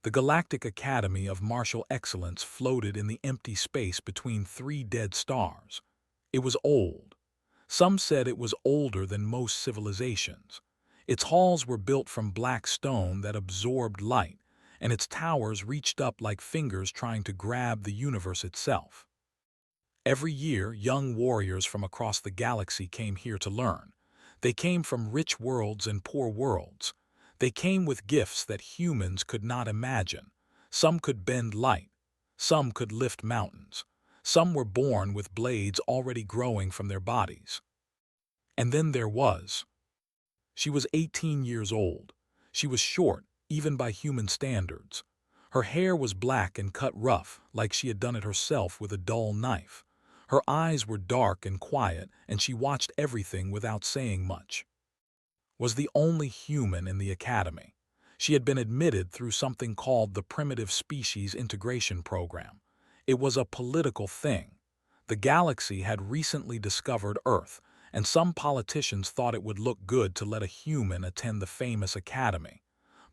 The Galactic Academy of Martial Excellence floated in the empty space between three dead stars. It was old. Some said it was older than most civilizations. Its halls were built from black stone that absorbed light, and its towers reached up like fingers trying to grab the universe itself. Every year, young warriors from across the galaxy came here to learn. They came from rich worlds and poor worlds. They came with gifts that humans could not imagine. Some could bend light. Some could lift mountains. Some were born with blades already growing from their bodies. And then there was. She was 18 years old. She was short, even by human standards. Her hair was black and cut rough, like she had done it herself with a dull knife. Her eyes were dark and quiet, and she watched everything without saying much. Was the only human in the academy. She had been admitted through something called the Primitive Species Integration Program. It was a political thing. The galaxy had recently discovered Earth, and some politicians thought it would look good to let a human attend the famous academy.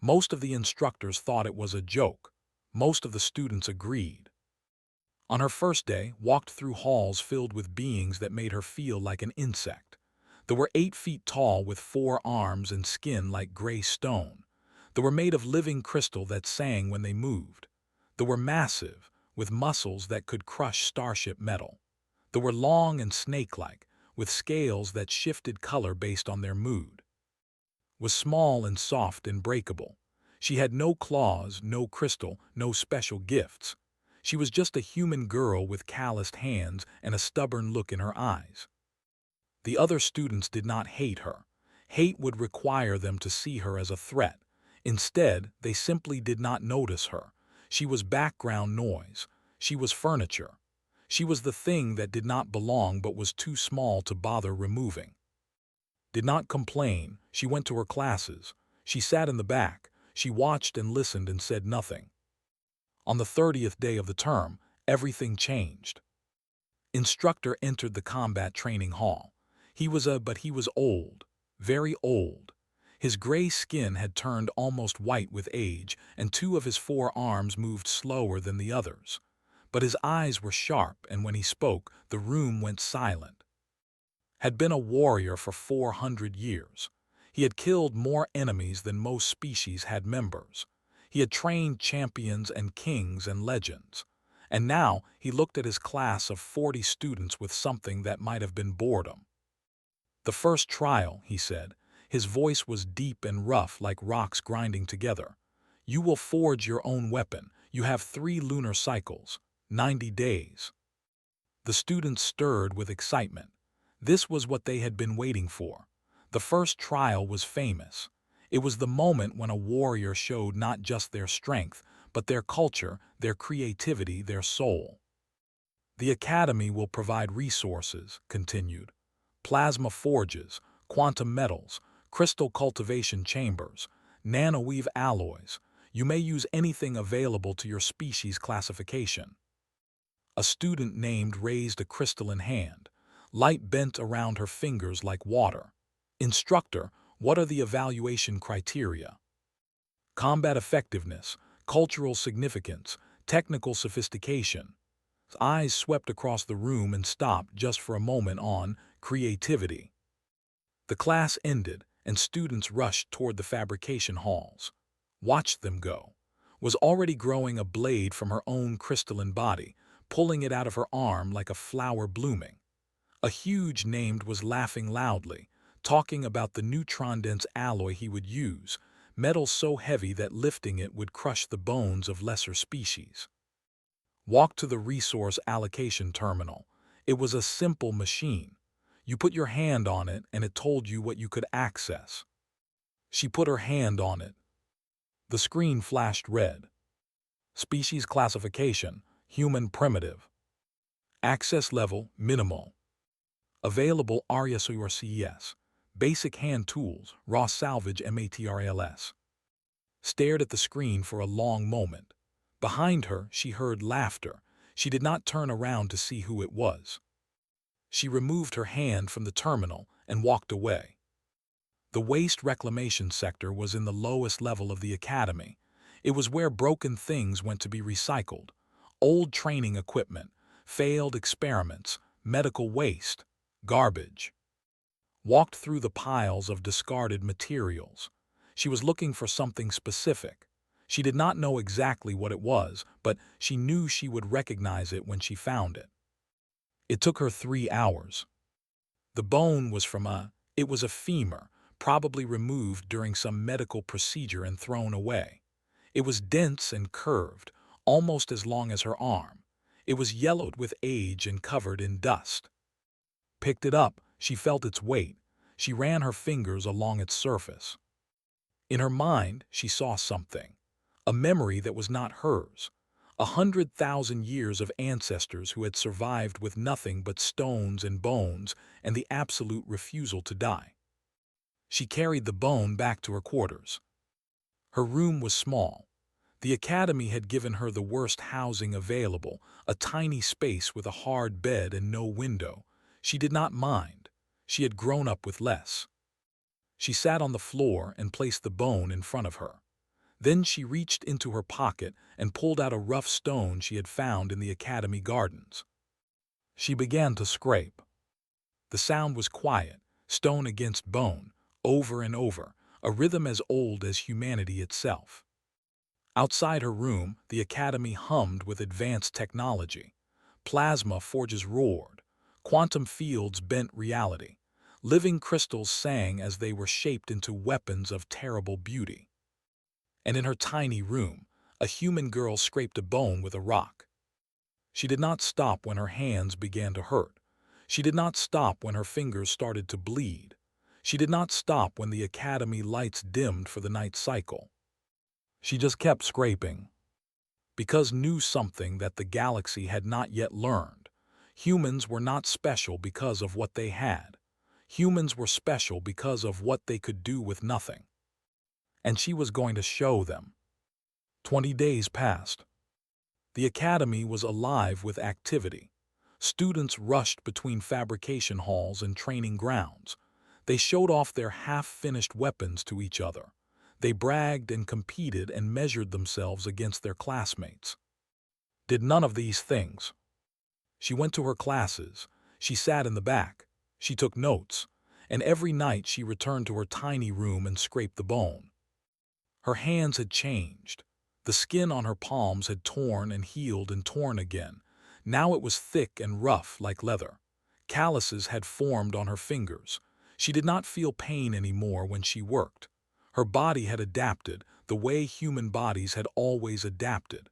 Most of the instructors thought it was a joke. Most of the students agreed. On her first day, walked through halls filled with beings that made her feel like an insect. They were 8 feet tall with 4 arms and skin like gray stone. They were made of living crystal that sang when they moved. They were massive, with muscles that could crush starship metal. They were long and snake-like, with scales that shifted color based on their mood. Was small and soft and breakable. She had no claws, no crystal, no special gifts. She was just a human girl with calloused hands and a stubborn look in her eyes. The other students did not hate her. Hate would require them to see her as a threat. Instead, they simply did not notice her. She was background noise. She was furniture. She was the thing that did not belong but was too small to bother removing. Did not complain. She went to her classes. She sat in the back. She watched and listened and said nothing. On the 30th day of the term, everything changed. Instructor entered the combat training hall. He was old, very old. His gray skin had turned almost white with age, and 2 of his 4 arms moved slower than the others. But his eyes were sharp, and when he spoke, the room went silent. Had been a warrior for 400 years. He had killed more enemies than most species had members. He had trained champions and kings and legends. And now he looked at his class of 40 students with something that might have been boredom. The first trial, he said. His voice was deep and rough like rocks grinding together. You will forge your own weapon. You have 3 lunar cycles, 90 days. The students stirred with excitement. This was what they had been waiting for. The first trial was famous. It was the moment when a warrior showed not just their strength, but their culture, their creativity, their soul. The Academy will provide resources, continued. Plasma forges, quantum metals, crystal cultivation chambers, nanoweave alloys. You may use anything available to your species classification. A student named raised a crystalline hand. Light bent around her fingers like water. Instructor, what are the evaluation criteria? Combat effectiveness, cultural significance, technical sophistication. His eyes swept across the room and stopped just for a moment on creativity. The class ended, and students rushed toward the fabrication halls. Watched them go. Was already growing a blade from her own crystalline body, pulling it out of her arm like a flower blooming. A huge named was laughing loudly, talking about the neutron-dense alloy he would use, metal so heavy that lifting it would crush the bones of lesser species. Walked to the resource allocation terminal. It was a simple machine. You put your hand on it and it told you what you could access. She put her hand on it. The screen flashed red. Species classification, human primitive. Access level, minimal. Available RSURCES. Basic hand tools, raw salvage MATRLS. Stared at the screen for a long moment. Behind her, she heard laughter. She did not turn around to see who it was. She removed her hand from the terminal and walked away. The waste reclamation sector was in the lowest level of the academy. It was where broken things went to be recycled. Old training equipment, failed experiments, medical waste, garbage. Walked through the piles of discarded materials. She was looking for something specific. She did not know exactly what it was, but she knew she would recognize it when she found it. It took her 3 hours. The bone was it was a femur, probably removed during some medical procedure and thrown away. It was dense and curved, almost as long as her arm. It was yellowed with age and covered in dust. Picked it up, she felt its weight. She ran her fingers along its surface. In her mind, she saw something. A memory that was not hers. 100,000 years of ancestors who had survived with nothing but stones and bones and the absolute refusal to die. She carried the bone back to her quarters. Her room was small. The academy had given her the worst housing available, a tiny space with a hard bed and no window. She did not mind. She had grown up with less. She sat on the floor and placed the bone in front of her. Then she reached into her pocket and pulled out a rough stone she had found in the academy gardens. She began to scrape. The sound was quiet, stone against bone, over and over, a rhythm as old as humanity itself. Outside her room, the academy hummed with advanced technology. Plasma forges roared. Quantum fields bent reality. Living crystals sang as they were shaped into weapons of terrible beauty. And in her tiny room, a human girl scraped a bone with a rock. She did not stop when her hands began to hurt. She did not stop when her fingers started to bleed. She did not stop when the academy lights dimmed for the night cycle. She just kept scraping. Because knew something that the galaxy had not yet learned. Humans were not special because of what they had. Humans were special because of what they could do with nothing. And she was going to show them. 20 days passed. The academy was alive with activity. Students rushed between fabrication halls and training grounds. They showed off their half-finished weapons to each other. They bragged and competed and measured themselves against their classmates. Did none of these things. She went to her classes. She sat in the back. She took notes. And every night she returned to her tiny room and scraped the bone. Her hands had changed. The skin on her palms had torn and healed and torn again. Now it was thick and rough like leather. Calluses had formed on her fingers. She did not feel pain anymore when she worked. Her body had adapted the way human bodies had always adapted.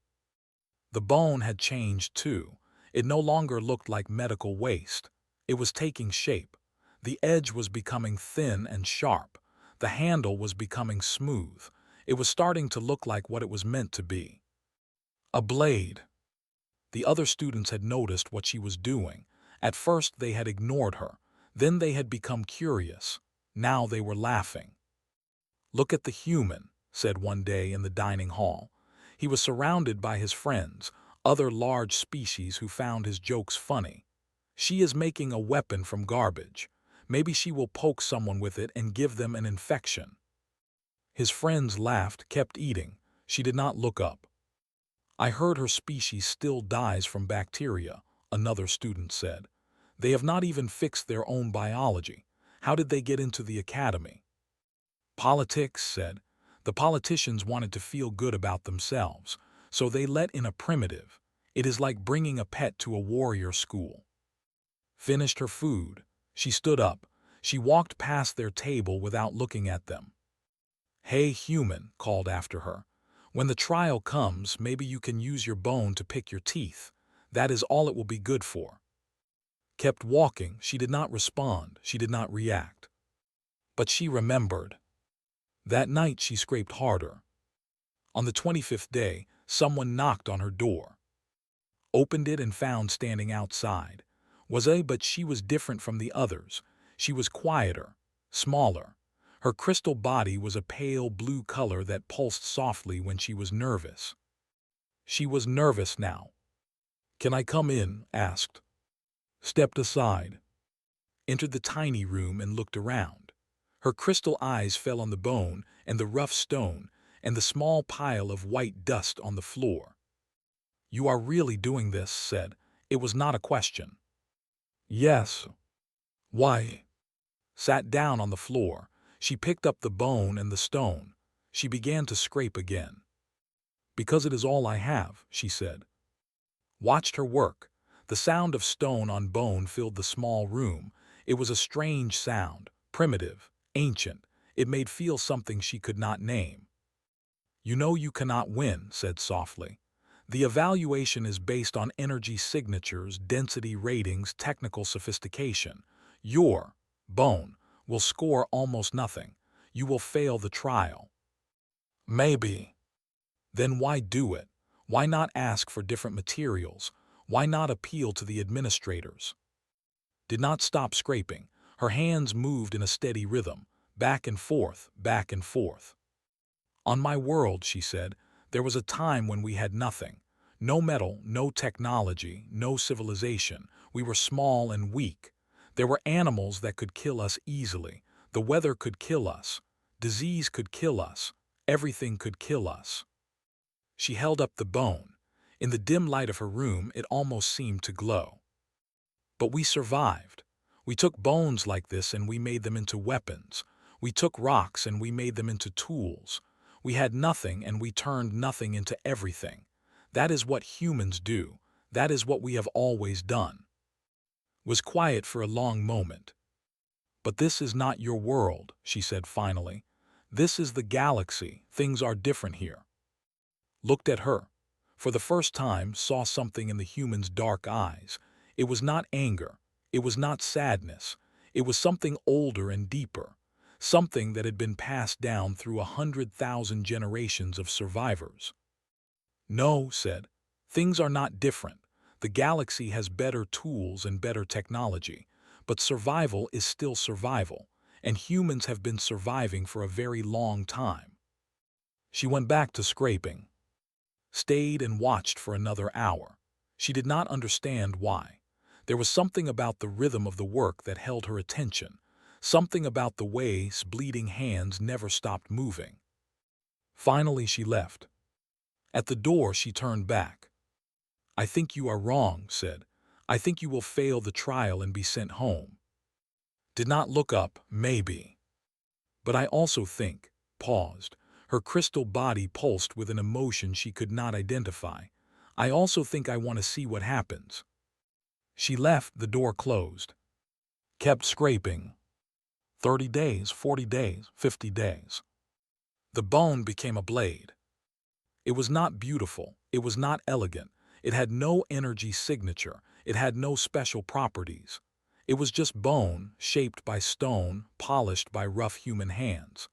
The bone had changed too. It no longer looked like medical waste. It was taking shape. The edge was becoming thin and sharp. The handle was becoming smooth. It was starting to look like what it was meant to be. A blade. The other students had noticed what she was doing. At first they had ignored her. Then they had become curious. Now they were laughing. "Look at the human," said one day in the dining hall. He was surrounded by his friends, other large species who found his jokes funny. "She is making a weapon from garbage. Maybe she will poke someone with it and give them an infection." His friends laughed, kept eating. She did not look up. "I heard her species still dies from bacteria," another student said. "They have not even fixed their own biology. How did they get into the academy?" "Politics," said. "The politicians wanted to feel good about themselves, so they let in a primitive. It is like bringing a pet to a warrior school." Finished her food. She stood up. She walked past their table without looking at them. "Hey, human," called after her. "When the trial comes, maybe you can use your bone to pick your teeth. That is all it will be good for." Kept walking. She did not respond. She did not react. But she remembered. That night she scraped harder. On the 25th day, someone knocked on her door. Opened it and found standing outside. But she was different from the others. She was quieter, smaller. Her crystal body was a pale blue color that pulsed softly when she was nervous. She was nervous now. "Can I come in?" asked. Stepped aside. Entered the tiny room and looked around. Her crystal eyes fell on the bone and the rough stone, and the small pile of white dust on the floor. "You are really doing this," said. It was not a question. "Yes." "Why?" Sat down on the floor. She picked up the bone and the stone. She began to scrape again. "Because it is all I have," she said. Watched her work. The sound of stone on bone filled the small room. It was a strange sound, primitive, ancient. It made feel something she could not name. "You know you cannot win," said softly. "The evaluation is based on energy signatures, density ratings, technical sophistication. Your bone will score almost nothing. You will fail the trial." "Maybe." "Then why do it? Why not ask for different materials? Why not appeal to the administrators?" Did not stop scraping. Her hands moved in a steady rhythm, back and forth, back and forth. "On my world," she said, "there was a time when we had nothing. No metal, no technology, no civilization. We were small and weak. There were animals that could kill us easily. The weather could kill us. Disease could kill us. Everything could kill us." She held up the bone. In the dim light of her room, it almost seemed to glow. "But we survived. We took bones like this and we made them into weapons. We took rocks and we made them into tools. We had nothing and we turned nothing into everything. That is what humans do. That is what we have always done." Was quiet for a long moment. "But this is not your world," she said finally. "This is the galaxy. Things are different here." Looked at her. For the first time, saw something in the human's dark eyes. It was not anger. It was not sadness. It was something older and deeper. Something that had been passed down through 100,000 generations of survivors. "No," said. "Things are not different. The galaxy has better tools and better technology. But survival is still survival, and humans have been surviving for a very long time." She went back to scraping. Stayed and watched for another hour. She did not understand why. There was something about the rhythm of the work that held her attention, something about the way bleeding hands never stopped moving. Finally she left. At the door she turned back. "I think you are wrong," said. "I think you will fail the trial and be sent home." Did not look up, maybe. "But I also think," paused. Her crystal body pulsed with an emotion she could not identify. "I also think I want to see what happens." She left, the door closed. Kept scraping. 30 days, 40 days, 50 days. The bone became a blade. It was not beautiful. It was not elegant. It had no energy signature. It had no special properties. It was just bone, shaped by stone, polished by rough human hands.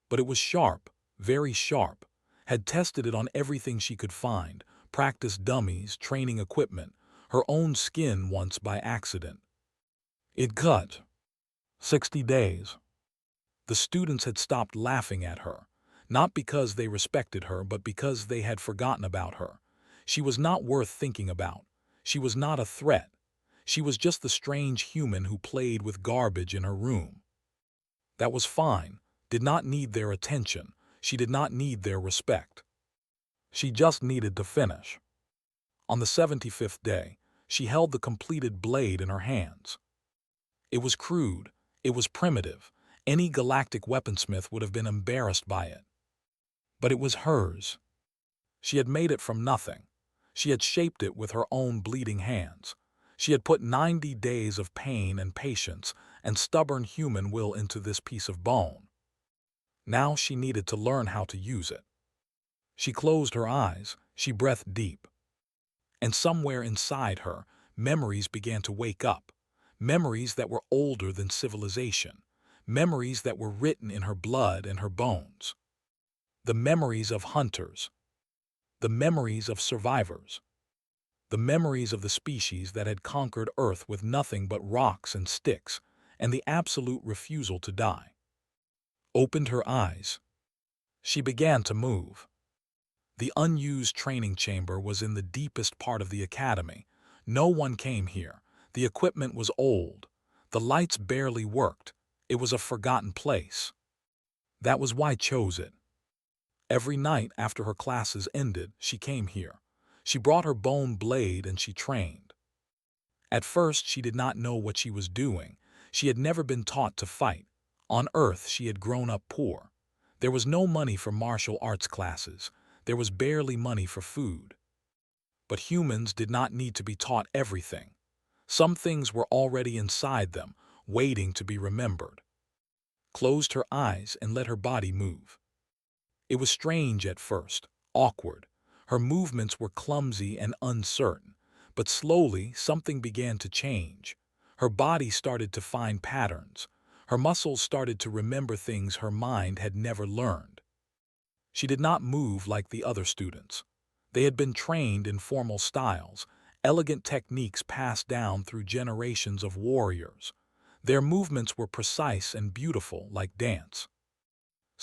But it was sharp, very sharp. Had tested it on everything she could find, practiced dummies, training equipment, her own skin once by accident. It cut. 60 days. The students had stopped laughing at her, not because they respected her, but because they had forgotten about her. She was not worth thinking about. She was not a threat. She was just the strange human who played with garbage in her room. That was fine. Did not need their attention. She did not need their respect. She just needed to finish. On the 75th day, she held the completed blade in her hands. It was crude. It was primitive. Any galactic weaponsmith would have been embarrassed by it. But it was hers. She had made it from nothing. She had shaped it with her own bleeding hands. She had put 90 days of pain and patience and stubborn human will into this piece of bone. Now she needed to learn how to use it. She closed her eyes. She breathed deep. And somewhere inside her, memories began to wake up. Memories that were older than civilization. Memories that were written in her blood and her bones. The memories of hunters. The memories of survivors. The memories of the species that had conquered Earth with nothing but rocks and sticks, and the absolute refusal to die. Opened her eyes. She began to move. The unused training chamber was in the deepest part of the academy. No one came here. The equipment was old. The lights barely worked. It was a forgotten place. That was why I chose it. Every night after her classes ended, she came here. She brought her bone blade and she trained. At first, she did not know what she was doing. She had never been taught to fight. On Earth, she had grown up poor. There was no money for martial arts classes. There was barely money for food. But humans did not need to be taught everything. Some things were already inside them, waiting to be remembered. Closed her eyes and let her body move. It was strange at first, awkward. Her movements were clumsy and uncertain, but slowly something began to change. Her body started to find patterns. Her muscles started to remember things her mind had never learned. She did not move like the other students. They had been trained in formal styles, elegant techniques passed down through generations of warriors. Their movements were precise and beautiful like dance.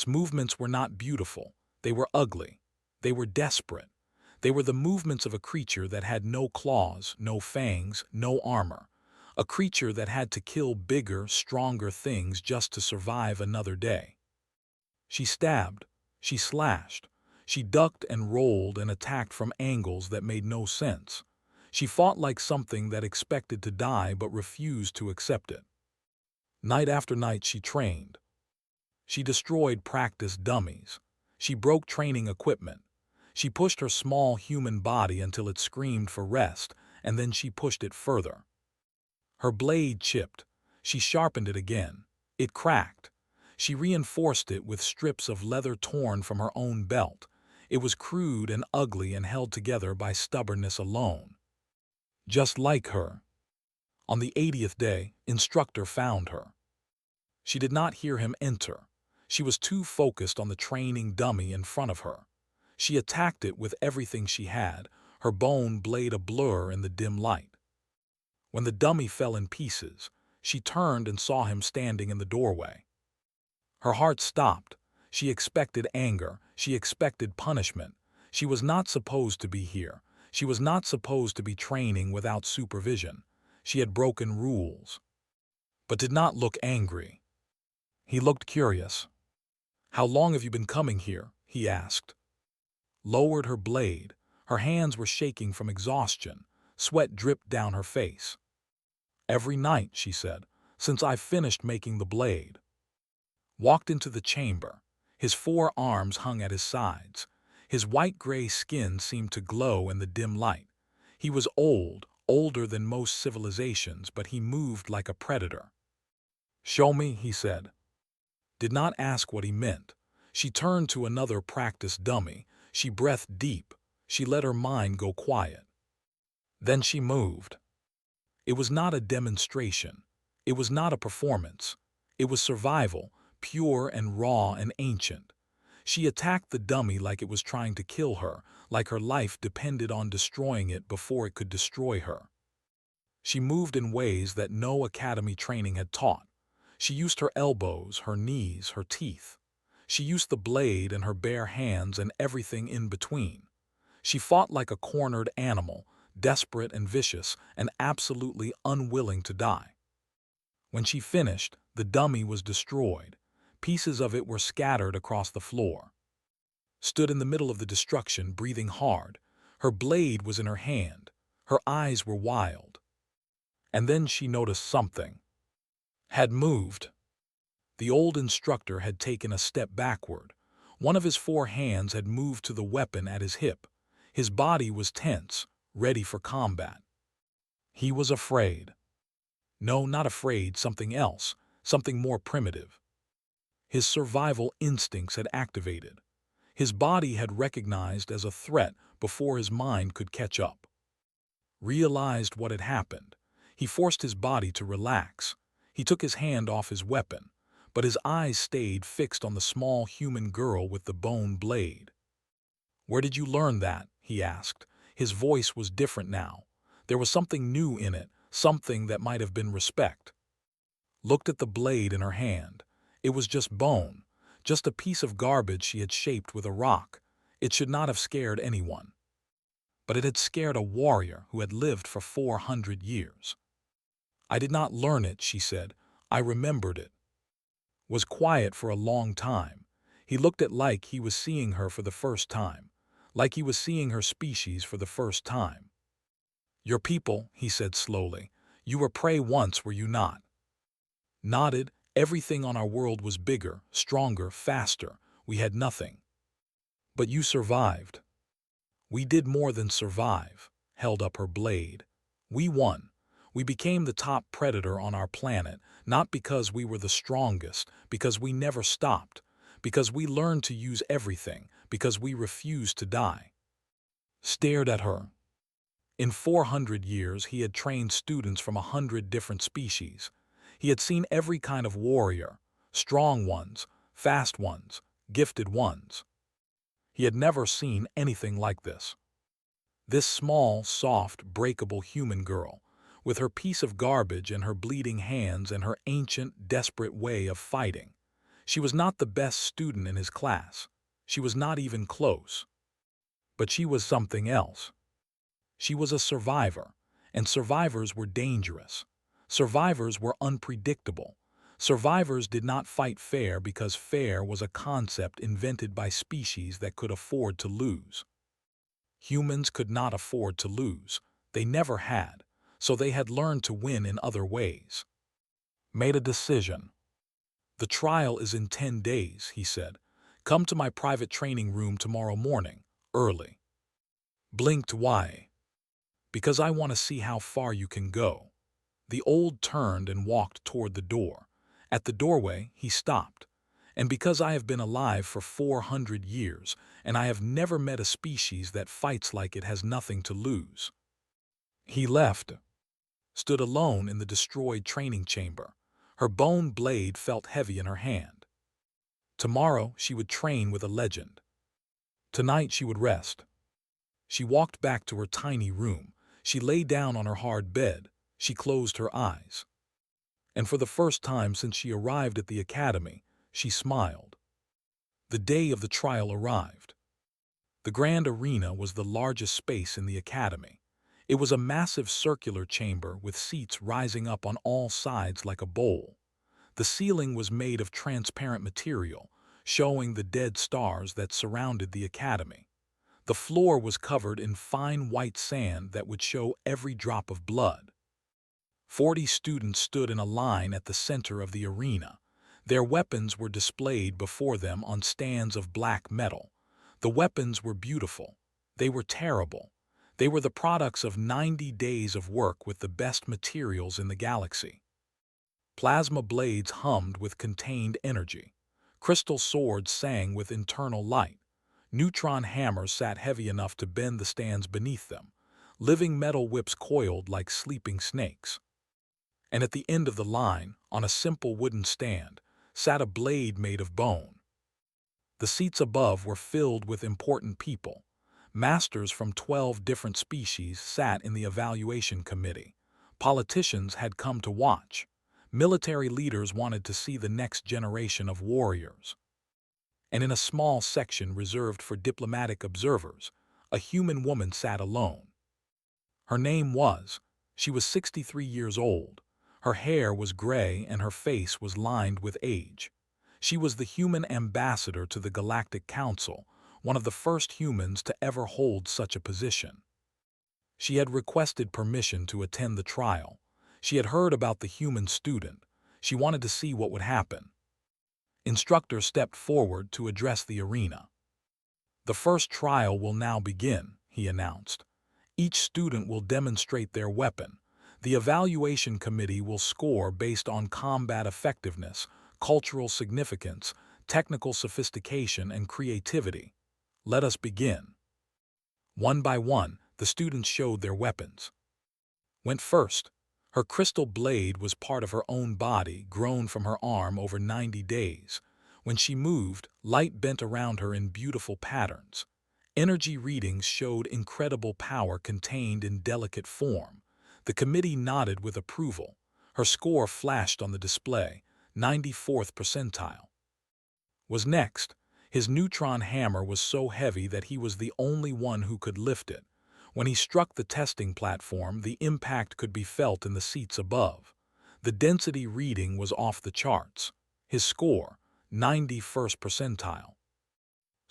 Movements were not beautiful. They were ugly. They were desperate. They were the movements of a creature that had no claws, no fangs, no armor. A creature that had to kill bigger, stronger things just to survive another day. She stabbed. She slashed. She ducked and rolled and attacked from angles that made no sense. She fought like something that expected to die but refused to accept it. Night after night she trained. She destroyed practice dummies. She broke training equipment. She pushed her small human body until it screamed for rest, and then she pushed it further. Her blade chipped. She sharpened it again. It cracked. She reinforced it with strips of leather torn from her own belt. It was crude and ugly and held together by stubbornness alone. Just like her. On the 80th day, instructor found her. She did not hear him enter. She was too focused on the training dummy in front of her. She attacked it with everything she had, her bone blade a blur in the dim light. When the dummy fell in pieces, she turned and saw him standing in the doorway. Her heart stopped. She expected anger. She expected punishment. She was not supposed to be here. She was not supposed to be training without supervision. She had broken rules. But did not look angry. He looked curious. "How long have you been coming here?" he asked. Lowered her blade. Her hands were shaking from exhaustion. Sweat dripped down her face. "Every night," she said, "since I finished making the blade." Walked into the chamber. His 4 arms hung at his sides. His white-gray skin seemed to glow in the dim light. He was old, older than most civilizations, but he moved like a predator. "Show me," he said. Did not ask what he meant. She turned to another practice dummy. She breathed deep. She let her mind go quiet. Then she moved. It was not a demonstration. It was not a performance. It was survival, pure and raw and ancient. She attacked the dummy like it was trying to kill her, like her life depended on destroying it before it could destroy her. She moved in ways that no academy training had taught. She used her elbows, her knees, her teeth. She used the blade and her bare hands and everything in between. She fought like a cornered animal, desperate and vicious, and absolutely unwilling to die. When she finished, the dummy was destroyed. Pieces of it were scattered across the floor. Stood in the middle of the destruction, breathing hard. Her blade was in her hand. Her eyes were wild. And then she noticed something. Had moved. The old instructor had taken a step backward. One of his 4 hands had moved to the weapon at his hip. His body was tense, ready for combat. He was afraid. No, not afraid, something else, something more primitive. His survival instincts had activated. His body had recognized as a threat before his mind could catch up. Realized what had happened. He forced his body to relax. He took his hand off his weapon, but his eyes stayed fixed on the small human girl with the bone blade. "Where did you learn that?" he asked. His voice was different now. There was something new in it, something that might have been respect. Looked at the blade in her hand. It was just bone, just a piece of garbage she had shaped with a rock. It should not have scared anyone. But it had scared a warrior who had lived for 400 years. "I did not learn it," she said. "I remembered it." Was quiet for a long time. He looked at like he was seeing her for the first time, like he was seeing her species for the first time. "Your people," he said slowly. "You were prey once, were you not?" Nodded. "Everything on our world was bigger, stronger, faster. We had nothing. But you survived." "We did more than survive," held up her blade. "We won. We became the top predator on our planet, not because we were the strongest, because we never stopped, because we learned to use everything, because we refused to die." Stared at her. In 400 years, he had trained students from 100 different species. He had seen every kind of warrior, strong ones, fast ones, gifted ones. He had never seen anything like this. This small, soft, breakable human girl, with her piece of garbage and her bleeding hands and her ancient, desperate way of fighting. She was not the best student in his class. She was not even close. But she was something else. She was a survivor, and survivors were dangerous. Survivors were unpredictable. Survivors did not fight fair because fair was a concept invented by species that could afford to lose. Humans could not afford to lose. They never had, so they had learned to win in other ways. Made a decision. "The trial is in 10 days, he said. "Come to my private training room tomorrow morning, early." Blinked. "Why?" "Because I want to see how far you can go." The old turned and walked toward the door. At the doorway, he stopped. "And because I have been alive for 400 years, and I have never met a species that fights like it has nothing to lose." He left. Stood alone in the destroyed training chamber. Her bone blade felt heavy in her hand. Tomorrow she would train with a legend. Tonight she would rest. She walked back to her tiny room. She lay down on her hard bed. She closed her eyes. And for the first time since she arrived at the academy, she smiled. The day of the trial arrived. The grand arena was the largest space in the academy. It was a massive circular chamber with seats rising up on all sides like a bowl. The ceiling was made of transparent material, showing the dead stars that surrounded the academy. The floor was covered in fine white sand that would show every drop of blood. 40 students stood in a line at the center of the arena. Their weapons were displayed before them on stands of black metal. The weapons were beautiful. They were terrible. They were the products of 90 days of work with the best materials in the galaxy. Plasma blades hummed with contained energy. Crystal swords sang with internal light. Neutron hammers sat heavy enough to bend the stands beneath them. Living metal whips coiled like sleeping snakes. And at the end of the line, on a simple wooden stand, sat a blade made of bone. The seats above were filled with important people. Masters from 12 different species sat in the evaluation committee. Politicians had come to watch. Military leaders wanted to see the next generation of warriors. And in a small section reserved for diplomatic observers, a human woman sat alone. Her name was, she was 63 years old. Her hair was gray and her face was lined with age. She was the human ambassador to the Galactic Council, one of the first humans to ever hold such a position. She had requested permission to attend the trial. She had heard about the human student. She wanted to see what would happen. Instructor stepped forward to address the arena. "The first trial will now begin," he announced. "Each student will demonstrate their weapon. The evaluation committee will score based on combat effectiveness, cultural significance, technical sophistication, and creativity. Let us begin." One by one, the students showed their weapons. Went first. Her crystal blade was part of her own body, grown from her arm over 90 days. When she moved, light bent around her in beautiful patterns. Energy readings showed incredible power contained in delicate form. The committee nodded with approval. Her score flashed on the display, 94th percentile. Was next. His neutron hammer was so heavy that he was the only one who could lift it. When he struck the testing platform, the impact could be felt in the seats above. The density reading was off the charts. His score, 91st percentile.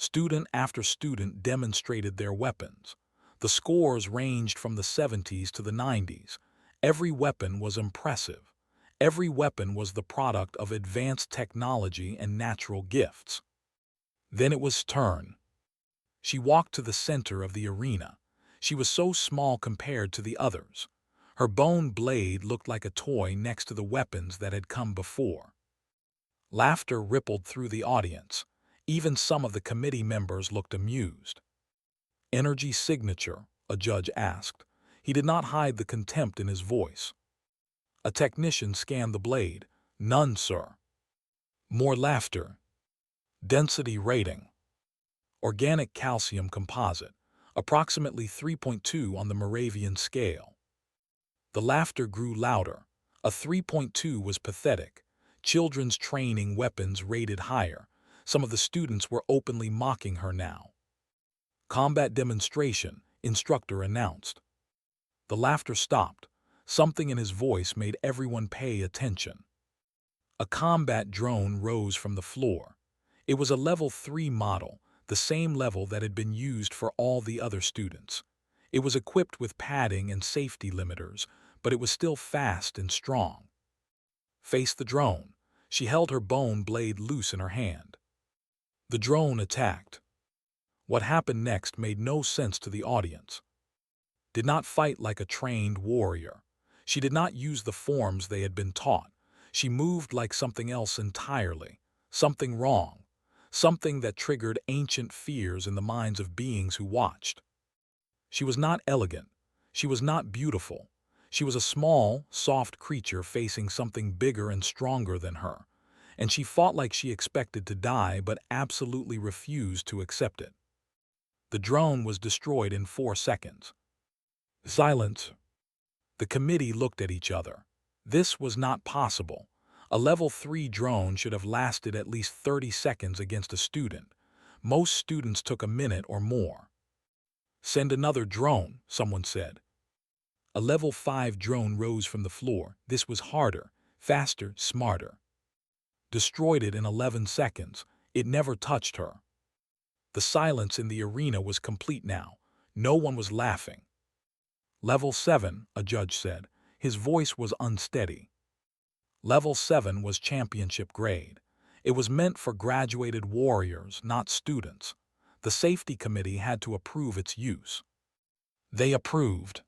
Student after student demonstrated their weapons. The scores ranged from the 70s to the 90s. Every weapon was impressive. Every weapon was the product of advanced technology and natural gifts. Then it was turn. She walked to the center of the arena. She was so small compared to the others. Her bone blade looked like a toy next to the weapons that had come before. Laughter rippled through the audience. Even some of the committee members looked amused. Energy signature, a judge asked. He did not hide the contempt in his voice. A technician scanned the blade. None, sir. More laughter. Density rating. Organic calcium composite, approximately 3.2 on the Moravian scale. The laughter grew louder. A 3.2 was pathetic. Children's training weapons rated higher. Some of the students were openly mocking her now. Combat demonstration, instructor announced. The laughter stopped. Something in his voice made everyone pay attention. A combat drone rose from the floor. It was a level 3 model, the same level that had been used for all the other students. It was equipped with padding and safety limiters, but it was still fast and strong. Face the drone. She held her bone blade loose in her hand. The drone attacked. What happened next made no sense to the audience. Did not fight like a trained warrior. She did not use the forms they had been taught. She moved like something else entirely, something wrong, something that triggered ancient fears in the minds of beings who watched. She was not elegant. She was not beautiful. She was a small, soft creature facing something bigger and stronger than her, and she fought like she expected to die but absolutely refused to accept it. The drone was destroyed in 4 seconds. Silence. The committee looked at each other. This was not possible. A level 3 drone should have lasted at least 30 seconds against a student. Most students took a minute or more. Send another drone, someone said. A level 5 drone rose from the floor. This was harder, faster, smarter. Destroyed it in 11 seconds. It never touched her. The silence in the arena was complete now. No one was laughing. Level 7, a judge said. His voice was unsteady. Level 7 was championship grade. It was meant for graduated warriors, not students. The safety committee had to approve its use. They approved.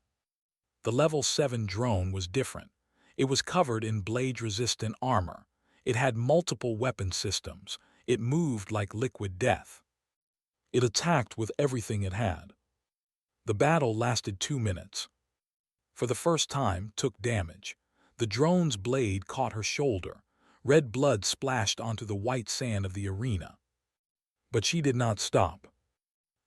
The Level 7 drone was different. It was covered in blade-resistant armor. It had multiple weapon systems. It moved like liquid death. It attacked with everything it had. The battle lasted 2 minutes. For the first time, took damage. The drone's blade caught her shoulder. Red blood splashed onto the white sand of the arena. But she did not stop.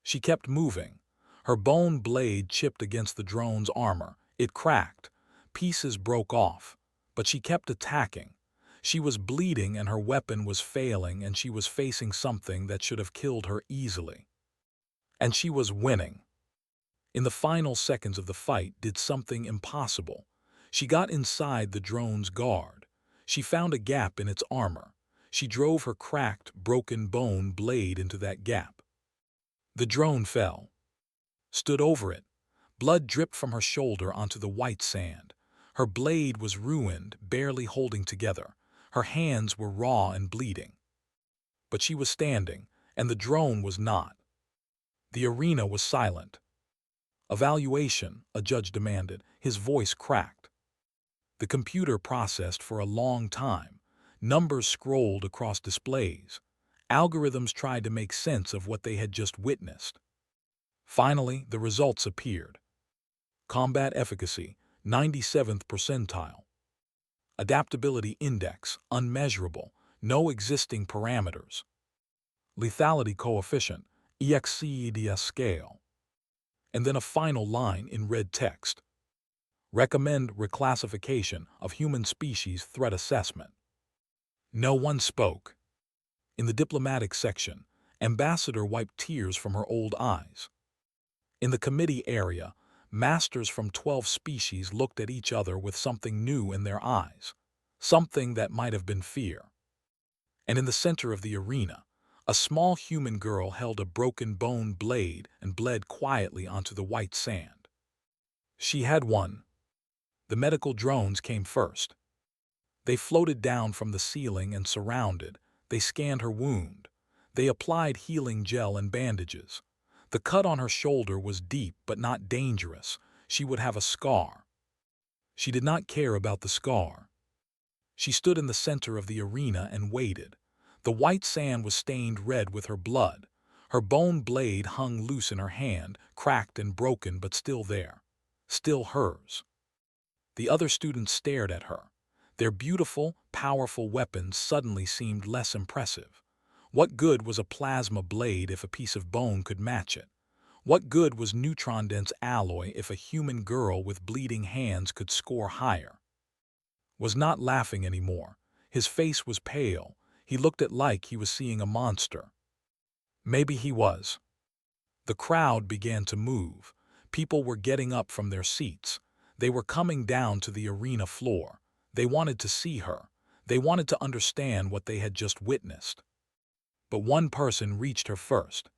She kept moving. Her bone blade chipped against the drone's armor. It cracked. Pieces broke off. But she kept attacking. She was bleeding and her weapon was failing, and she was facing something that should have killed her easily. And she was winning. In the final seconds of the fight, did something impossible. She got inside the drone's guard. She found a gap in its armor. She drove her cracked, broken bone blade into that gap. The drone fell. Stood over it. Blood dripped from her shoulder onto the white sand. Her blade was ruined, barely holding together. Her hands were raw and bleeding. But she was standing, and the drone was not. The arena was silent. Evaluation, a judge demanded. His voice cracked. The computer processed for a long time. Numbers scrolled across displays. Algorithms tried to make sense of what they had just witnessed. Finally, the results appeared. Combat efficacy, 97th percentile. Adaptability index, unmeasurable, no existing parameters. Lethality coefficient, EXCEDS scale. And then a final line in red text. Recommend reclassification of human species threat assessment. No one spoke. In the diplomatic section, Ambassador wiped tears from her old eyes. In the committee area, masters from 12 species looked at each other with something new in their eyes, something that might have been fear. And in the center of the arena, A small human girl held a broken bone blade and bled quietly onto the white sand. She had one. The medical drones came first. They floated down from the ceiling and surrounded. They scanned her wound. They applied healing gel and bandages. The cut on her shoulder was deep but not dangerous. She would have a scar. She did not care about the scar. She stood in the center of the arena and waited. The white sand was stained red with her blood. Her bone blade hung loose in her hand, cracked and broken but still there. Still hers. The other students stared at her. Their beautiful, powerful weapons suddenly seemed less impressive. What good was a plasma blade if a piece of bone could match it? What good was neutron-dense alloy if a human girl with bleeding hands could score higher? Was not laughing anymore. His face was pale. He looked at like he was seeing a monster. Maybe he was. The crowd began to move. People were getting up from their seats. They were coming down to the arena floor. They wanted to see her. They wanted to understand what they had just witnessed. But one person reached her first.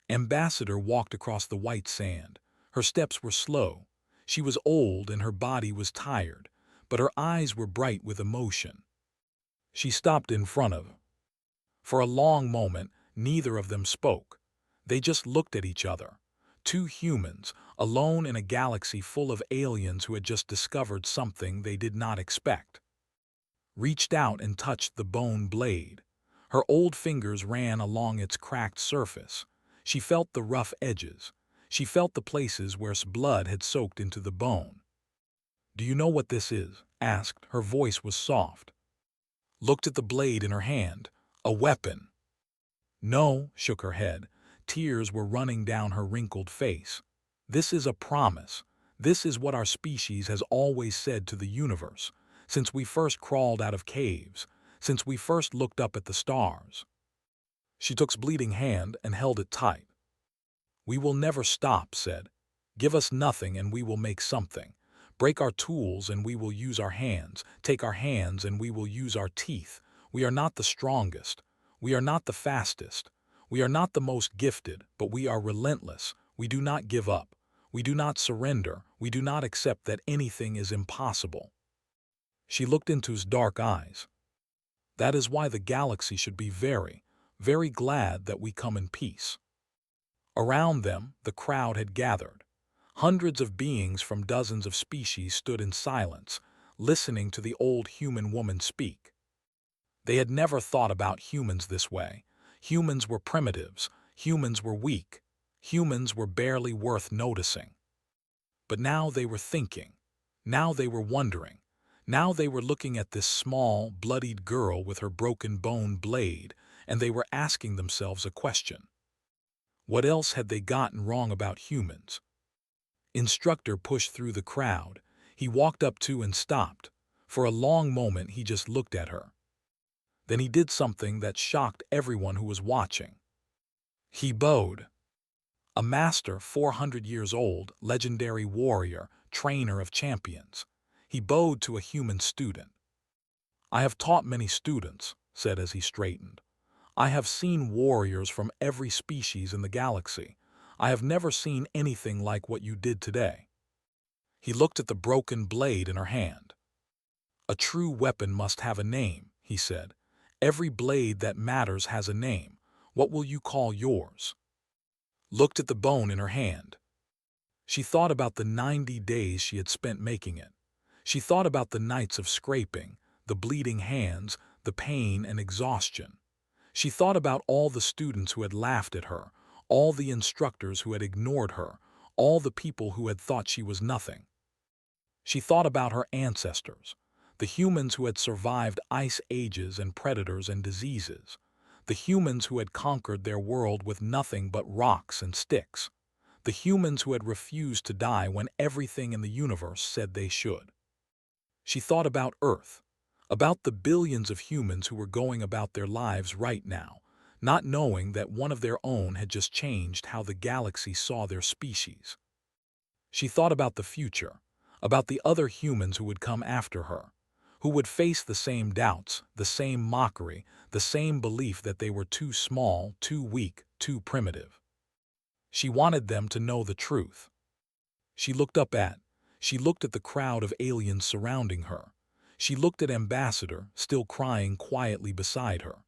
Ambassador walked across the white sand. Her steps were slow. She was old and her body was tired, but her eyes were bright with emotion. She stopped in front of him. For a long moment, neither of them spoke. They just looked at each other. Two humans, alone in a galaxy full of aliens who had just discovered something they did not expect. Reached out and touched the bone blade. Her old fingers ran along its cracked surface. She felt the rough edges. She felt the places where blood had soaked into the bone. "Do you know what this is?" asked. Her voice was soft. Looked at the blade in her hand. A weapon. No, shook her head. Tears were running down her wrinkled face. This is a promise. This is what our species has always said to the universe, since we first crawled out of caves, since we first looked up at the stars. She took his bleeding hand and held it tight. "We will never stop," said. "Give us nothing and we will make something. Break our tools and we will use our hands. Take our hands and we will use our teeth. We are not the strongest. We are not the fastest. We are not the most gifted, but we are relentless. We do not give up. We do not surrender. We do not accept that anything is impossible." She looked into his dark eyes. "That is why the galaxy should be very, very glad that we come in peace." Around them, the crowd had gathered. Hundreds of beings from dozens of species stood in silence, listening to the old human woman speak. They had never thought about humans this way. Humans were primitives. Humans were weak. Humans were barely worth noticing. But now they were thinking. Now they were wondering. Now they were looking at this small, bloodied girl with her broken bone blade, and they were asking themselves a question. What else had they gotten wrong about humans? Instructor pushed through the crowd. He walked up to and stopped. For a long moment he just looked at her. Then he did something that shocked everyone who was watching. He bowed. A master 400 years old, legendary warrior, trainer of champions. He bowed to a human student. "I have taught many students," said as he straightened. "I have seen warriors from every species in the galaxy. I have never seen anything like what you did today." He looked at the broken blade in her hand. "A true weapon must have a name," he said. "Every blade that matters has a name. What will you call yours?" Looked at the bone in her hand. She thought about the 90 days she had spent making it. She thought about the nights of scraping, the bleeding hands, the pain and exhaustion. She thought about all the students who had laughed at her, all the instructors who had ignored her, all the people who had thought she was nothing. She thought about her ancestors, the humans who had survived ice ages and predators and diseases, the humans who had conquered their world with nothing but rocks and sticks, the humans who had refused to die when everything in the universe said they should. She thought about Earth, about the billions of humans who were going about their lives right now, not knowing that one of their own had just changed how the galaxy saw their species. She thought about the future, about the other humans who would come after her, who would face the same doubts, the same mockery, the same belief that they were too small, too weak, too primitive. She wanted them to know the truth. She looked up at, she looked at the crowd of aliens surrounding her. She looked at Ambassador, still crying quietly beside her.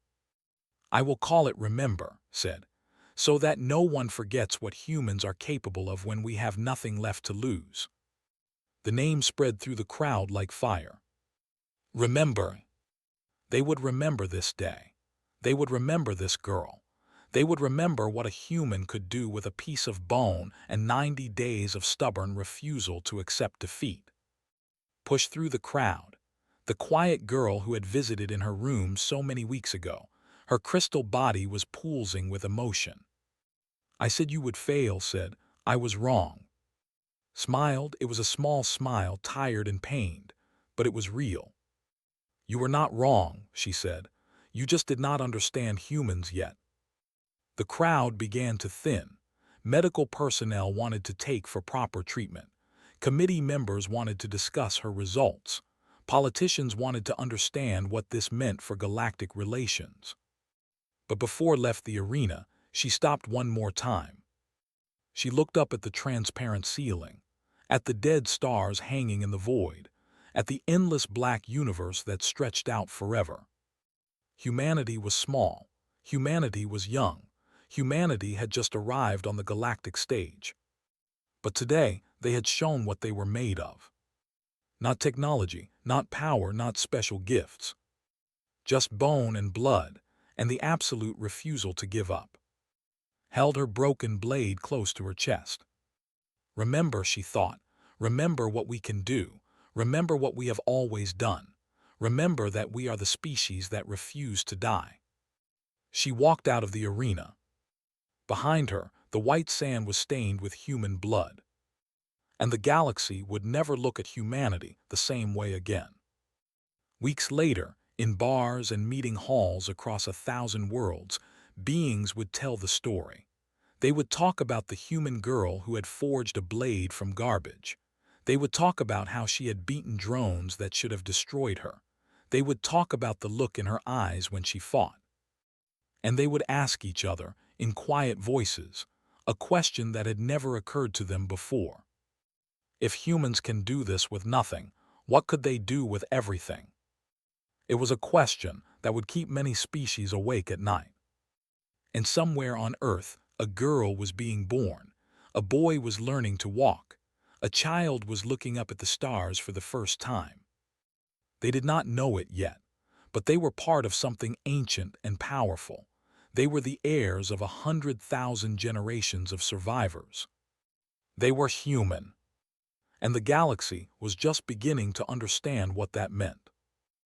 "I will call it Remember," said, "so that no one forgets what humans are capable of when we have nothing left to lose." The name spread through the crowd like fire. Remember. They would remember this day. They would remember this girl. They would remember what a human could do with a piece of bone and 90 days of stubborn refusal to accept defeat. Pushed through the crowd, the quiet girl who had visited in her room so many weeks ago, her crystal body was pulsing with emotion. "I said you would fail," said, "I was wrong." Smiled, it was a small smile, tired and pained, but it was real. "You were not wrong," she said. "You just did not understand humans yet." The crowd began to thin. Medical personnel wanted to take for proper treatment. Committee members wanted to discuss her results. Politicians wanted to understand what this meant for galactic relations. But before left the arena, she stopped one more time. She looked up at the transparent ceiling, at the dead stars hanging in the void, at the endless black universe that stretched out forever. Humanity was small. Humanity was young. Humanity had just arrived on the galactic stage. But today, they had shown what they were made of. Not technology, not power, not special gifts. Just bone and blood, and the absolute refusal to give up. Held her broken blade close to her chest. "Remember," she thought, "remember what we can do. Remember what we have always done. Remember that we are the species that refuse to die." She walked out of the arena. Behind her, the white sand was stained with human blood. And the galaxy would never look at humanity the same way again. Weeks later, in bars and meeting halls across 1,000 worlds, beings would tell the story. They would talk about the human girl who had forged a blade from garbage. They would talk about how she had beaten drones that should have destroyed her. They would talk about the look in her eyes when she fought. And they would ask each other, in quiet voices, a question that had never occurred to them before. If humans can do this with nothing, what could they do with everything? It was a question that would keep many species awake at night. And somewhere on Earth, a girl was being born. A boy was learning to walk. A child was looking up at the stars for the first time. They did not know it yet, but they were part of something ancient and powerful. They were the heirs of 100,000 generations of survivors. They were human. And the galaxy was just beginning to understand what that meant.